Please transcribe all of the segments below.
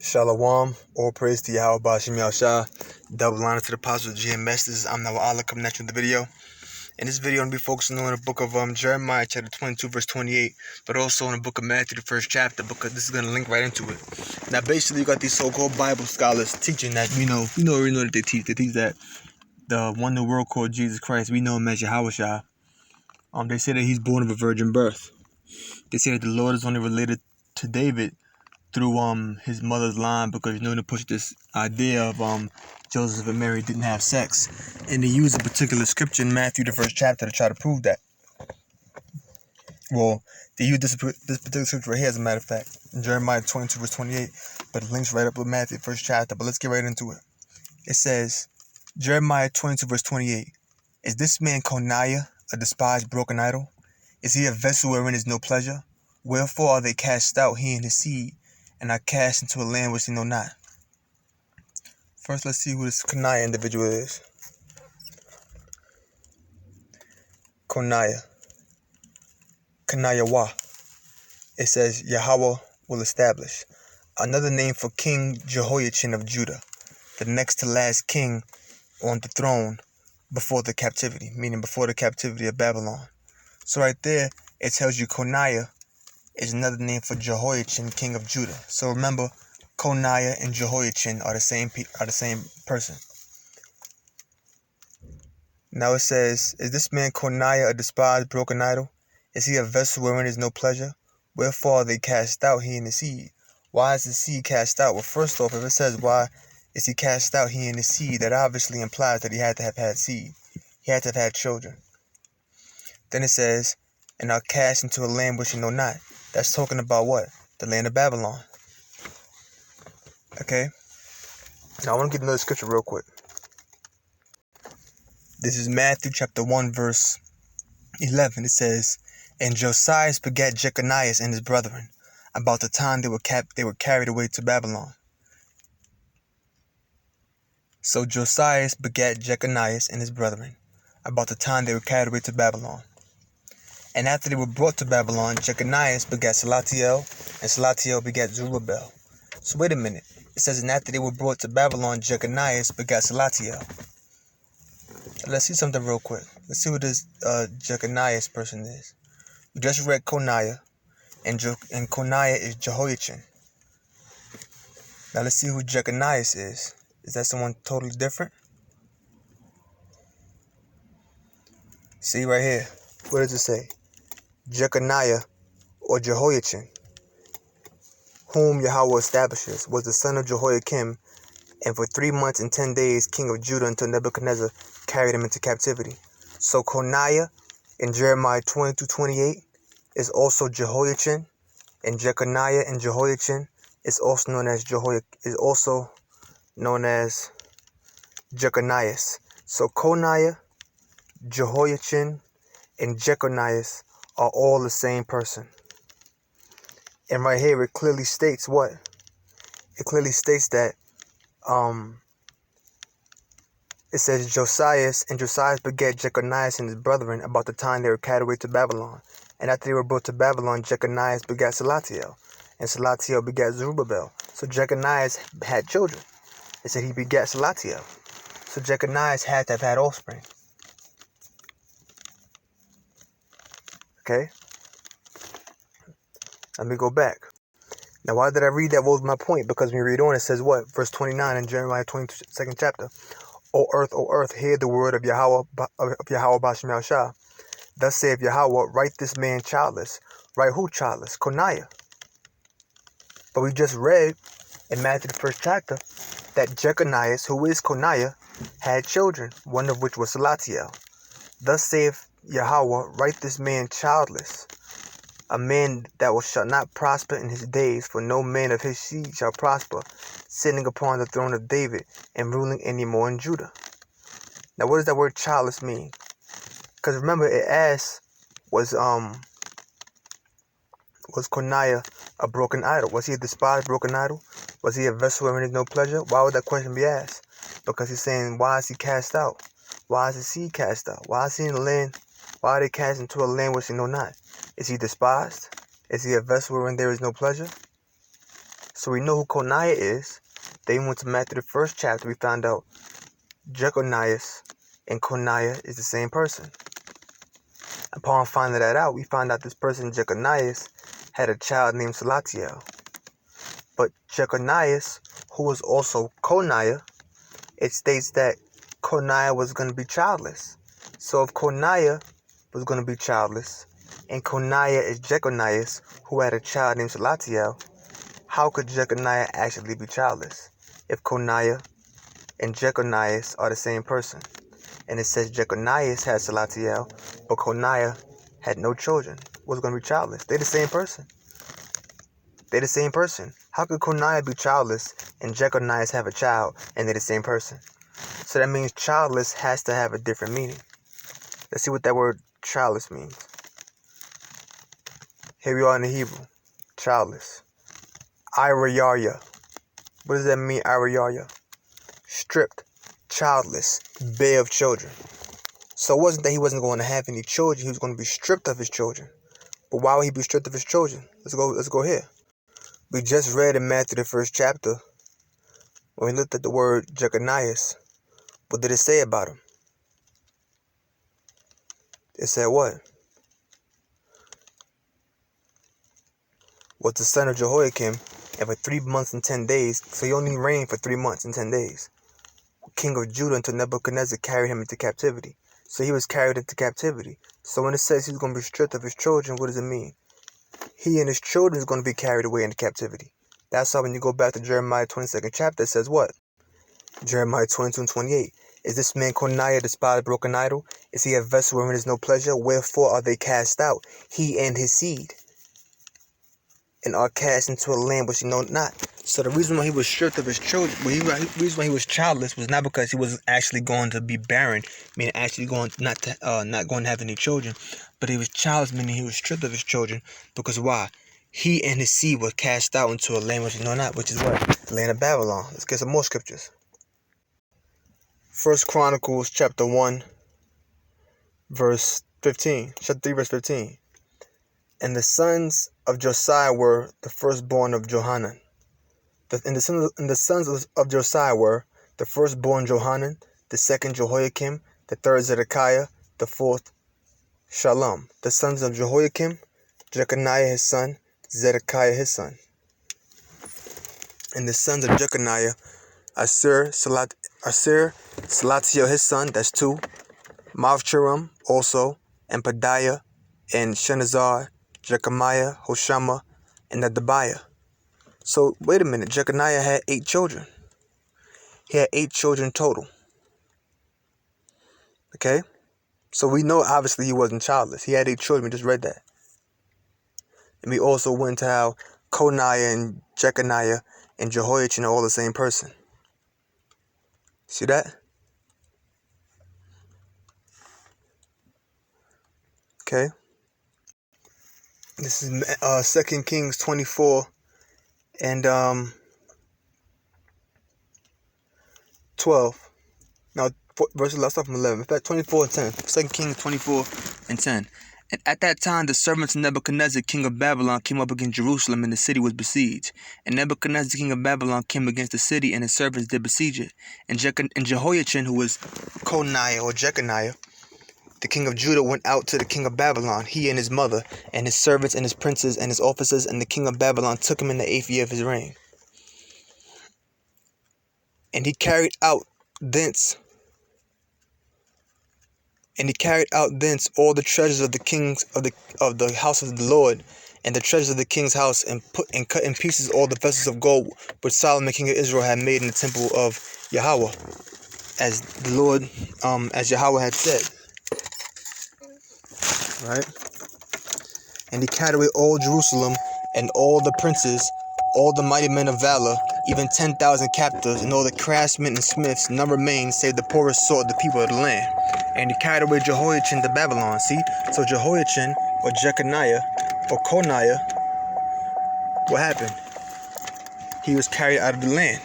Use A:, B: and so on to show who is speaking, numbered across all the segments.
A: Shalom, all praise to Yahweh Bashim Yahshua. Double honor to the apostles of GMS. This is Now Allah coming at you in the video. In this video, I'm going to be focusing on the book of Jeremiah, chapter 22, verse 28, but also in the book of Matthew, the first chapter, because this is going to link right into it. Now, basically, you got these so-called Bible scholars teaching that, we know that they teach. They teach that the one in the world called Jesus Christ, we know him as Yahweh. They say that he's born of a virgin birth. They say that the Lord is only related to David through his mother's line, because to push this idea of Joseph and Mary didn't have sex, and they use a particular scripture in Matthew the first chapter to try to prove that. Well, they use this particular scripture right here, as a matter of fact, in Jeremiah 22 verse 28, but it links right up with Matthew the first chapter. But let's get right into it. It says, Jeremiah 22 verse 28, is this man Jechoniah a despised broken idol? Is he a vessel wherein is no pleasure? Wherefore are they cast out, he and his seed, and are cast into a land which they know not. First, let's see who this Jechoniah individual is. Jechoniah Wah. It says, Yahweh will establish. Another name for King Jehoiachin of Judah, the next to last king on the throne before the captivity, meaning before the captivity of Babylon. So right there, it tells you Jechoniah is another name for Jehoiachin, king of Judah. So remember, Jechoniah and Jehoiachin are the same person. Now it says, is this man Jechoniah a despised broken idol? Is he a vessel wherein is no pleasure? Wherefore are they cast out, he and his seed? Why is the seed cast out? Well, first off, if it says why is he cast out, he and his seed, that obviously implies that he had to have had seed. He had to have had children. Then it says, and are cast into a land which you know not. That's talking about what? The land of Babylon. Okay? Now I want to get another scripture real quick. This is Matthew chapter 1 verse 11. It says, and Josiah begat Jechoniah and his brethren, about the time they were carried away to Babylon. So Josiah begat Jechoniah and his brethren, about the time they were carried away to Babylon. And after they were brought to Babylon, Jechoniah begat Salatiel, and Salatiel begat Zerubbabel. So wait a minute. It says, and after they were brought to Babylon, Jechoniah begat Salatiel. Let's see something real quick. Let's see what this Jechoniah person is. We just read Jechoniah, and Jechoniah is Jehoiachin. Now let's see who Jechoniah is. Is that someone totally different? See right here. What does it say? Jechoniah, or Jehoiachin, whom Yahweh establishes, was the son of Jehoiakim, and for 3 months and 10 days king of Judah, until Nebuchadnezzar carried him into captivity. So Jechoniah in Jeremiah 22:28 is also Jehoiachin, and Jechoniah and Jehoiachin is also known as Jechoniah. So Jechoniah, Jehoiachin, and Jechoniah are all the same person. And right here it clearly states what? It clearly states that it says Josiah begat Jechoniah and his brethren, about the time they were carried away to Babylon. And after they were brought to Babylon, Jechoniah begat Salatiel, and Salatiel begat Zerubbabel. So Jechoniah had children. It said he begat Salatiel. So Jechoniah had to have had offspring. Okay? Let me go back. Now, why did I read that? What was my point? Because when you read on, it says what? Verse 29 in Jeremiah 22nd chapter. O earth, hear the word of Yahweh Bashim Yahshua. Thus saith Yahweh, write this man childless. Write who childless? Jechoniah. But we just read in Matthew the first chapter that Jechoniah, who is Jechoniah, had children, one of which was Salatiel. Thus saith Yahweh, write this man childless, a man that shall not prosper in his days, for no man of his seed shall prosper, sitting upon the throne of David and ruling any more in Judah. Now, what does that word childless mean? Because remember, it asks, was Jechoniah a broken idol? Was he a despised broken idol? Was he a vessel wherein is no pleasure? Why would that question be asked? Because he's saying, why is he cast out? Why is the seed cast out? Why is he in the land? Why are they cast into a land which they know not? Is he despised? Is he a vessel wherein there is no pleasure? So we know who Jechoniah is. Then we went to Matthew the 1st chapter. We found out Jechoniah and Jechoniah is the same person. Upon finding that out, we found out this person, Jechoniah, had a child named Salatiel. But Jechoniah, who was also Jechoniah, it states that Jechoniah was going to be childless. So if Jechoniah was going to be childless, and Jechoniah is Jechoniah, who had a child named Salatiel, how could Jechoniah actually be childless if Jechoniah and Jechoniah are the same person? And it says Jechoniah had Salatiel, but Jechoniah had no children, was going to be childless. They're the same person. They're the same person. How could Jechoniah be childless and Jechoniah have a child and they're the same person? So that means childless has to have a different meaning. Let's see what that word childless means. Here we are in the Hebrew. Childless. Irayarya. What does that mean, Irayarya? Stripped. Childless. Bare of children. So it wasn't that he wasn't going to have any children. He was going to be stripped of his children. But why would he be stripped of his children? Let's go here. We just read in Matthew the 1st chapter, when we looked at the word Jechoniah, what did it say about him? It said what? Was the son of Jehoiakim, and for 3 months and 10 days, so he only reigned for 3 months and 10 days, king of Judah, until Nebuchadnezzar carried him into captivity. So he was carried into captivity. So when it says he's going to be stripped of his children, what does it mean? He and his children is going to be carried away into captivity. That's why when you go back to Jeremiah 22nd chapter, it says what? Jeremiah 22 and 28. Is this man Jechoniah despised broken idol? Is he a vessel wherein is no pleasure? Wherefore are they cast out, he and his seed, and are cast into a land which he know not? So the reason why he was stripped of his children, the reason why he was childless, was not because he was actually going to be barren, meaning actually not going to have any children, but he was childless, meaning he was stripped of his children. Because why? He and his seed were cast out into a land which he know not, which is what? The land of Babylon. Let's get some more scriptures. 1 Chronicles chapter 1, verse 15. Chapter 3, verse 15. And the sons of Josiah were the firstborn of Johanan. And the sons of Josiah were the firstborn Johanan, the second Jehoiakim, the third Zedekiah, the fourth Shallum. The sons of Jehoiakim, Jechoniah his son, Zedekiah his son. And the sons of Jechoniah, Salatiel his son, that's 2. Mavchiram also, and Pedaiah, and Shenazar, Jechoniah, Hoshama, and Nadabiah. So, wait a minute. Jechoniah had 8 children. He had 8 children total. Okay? So, we know, obviously, he wasn't childless. He had 8 children. We just read that. And we also went to how Jechoniah and Jechoniah and Jehoiachin are all the same person. See that? Okay? This is 2 Kings 24 and 12. Now, verses, let's start from 11. In fact, 24 and 10. 2 Kings 24 and 10. And at that time, the servants of Nebuchadnezzar, king of Babylon, came up against Jerusalem, and the city was besieged. And Nebuchadnezzar, king of Babylon, came against the city, and his servants did besiege it. And Jehoiachin, who was Jechoniah or Jechoniah, the king of Judah, went out to the king of Babylon, he and his mother, and his servants, and his princes, and his officers, and the king of Babylon took him in the 8th year of his reign. And he carried out thence all the treasures of the kings of the house of the Lord, and the treasures of the king's house, and cut in pieces all the vessels of gold which Solomon king of Israel had made in the temple of Yahweh, as the Lord, as Yahweh had said. Right? And he carried away all Jerusalem, and all the princes, all the mighty men of valor, even 10,000 captives, and all the craftsmen and smiths. None remained, save the poorest sort, the people of the land. And he carried away Jehoiachin to Babylon. See? So Jehoiachin, or Jechoniah, or Jechoniah, what happened? He was carried out of the land.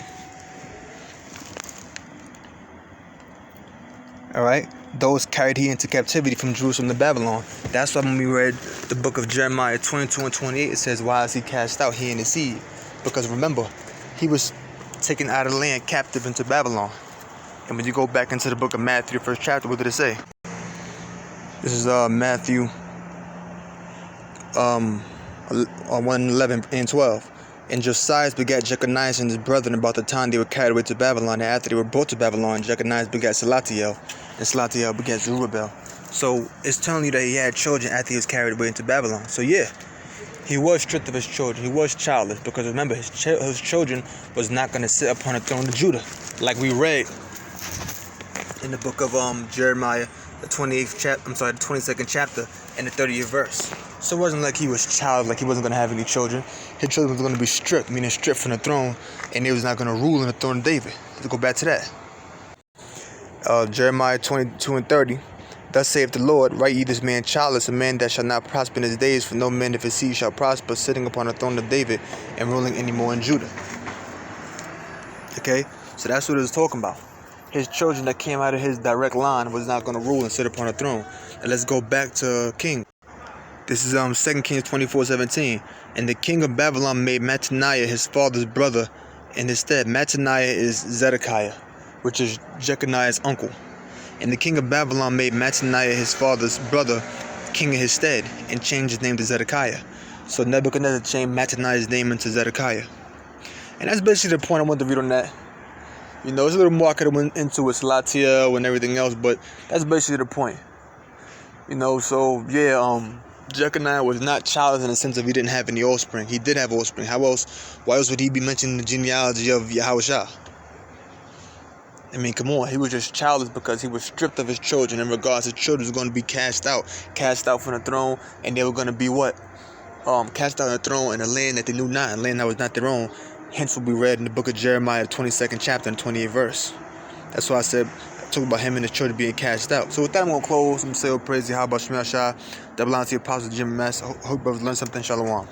A: Alright? Those carried he into captivity from Jerusalem to Babylon. That's why when we read the book of Jeremiah 22 and 28, it says, why is he cast out, he and his seed? because remember, he was taken out of the land captive into Babylon. And when you go back into the book of Matthew, the first chapter, what did it say? This is Matthew 1, 11 and 12. And Josiah begat Jechoniah and his brethren about the time they were carried away to Babylon. And after they were brought to Babylon, Jechoniah begat Salatiel, and Salatiel begat Zerubbabel. So it's telling you that he had children after he was carried away into Babylon. So yeah, he was stripped of his children. He was childless, because remember, his children was not going to sit upon the throne of Judah, like we read in the book of Jeremiah, the 22nd chapter, and the 30th verse. So it wasn't like he was childless, like he wasn't going to have any children. His children was going to be stripped, meaning stripped from the throne, and they was not going to rule in the throne of David. Let's go back to that. Jeremiah 22 and 30. Thus saith the Lord, write ye this man childless, a man that shall not prosper in his days, for no man of his seed shall prosper, sitting upon the throne of David and ruling any more in Judah. Okay, so that's what it was talking about. His children that came out of his direct line was not going to rule and sit upon a throne. And let's go back to King. This is 2 Kings 24:17. And the king of Babylon made Mattaniah his father's brother in his stead. Mattaniah is Zedekiah, which is Jechoniah's uncle. And the king of Babylon made Mattaniah his father's brother king in his stead, and changed his name to Zedekiah. So Nebuchadnezzar changed Mattaniah's name into Zedekiah. And that's basically the point I want to read on that. You know, there's a little more I could have went into with Salatiel and everything else, but that's basically the point. You know, so yeah, Jechoniah was not childless in the sense of he didn't have any offspring. He did have offspring. How else? Why else would he be mentioning the genealogy of Yahushua? I mean, come on. He was just childless because he was stripped of his children. In regards, his children was going to be cast out from the throne, and they were going to be what? Cast out of the throne in a land that they knew not, a land that was not their own. Hence, what we read in the book of Jeremiah, 22nd chapter and 28th verse. That's why I said, talk about him and his children being cast out. So with that, I'm going to close. I'm going to say, praise Yahweh, Shemel Shah, double honor to the Apostle Jim Mass. I hope brothers learned something. Shalom.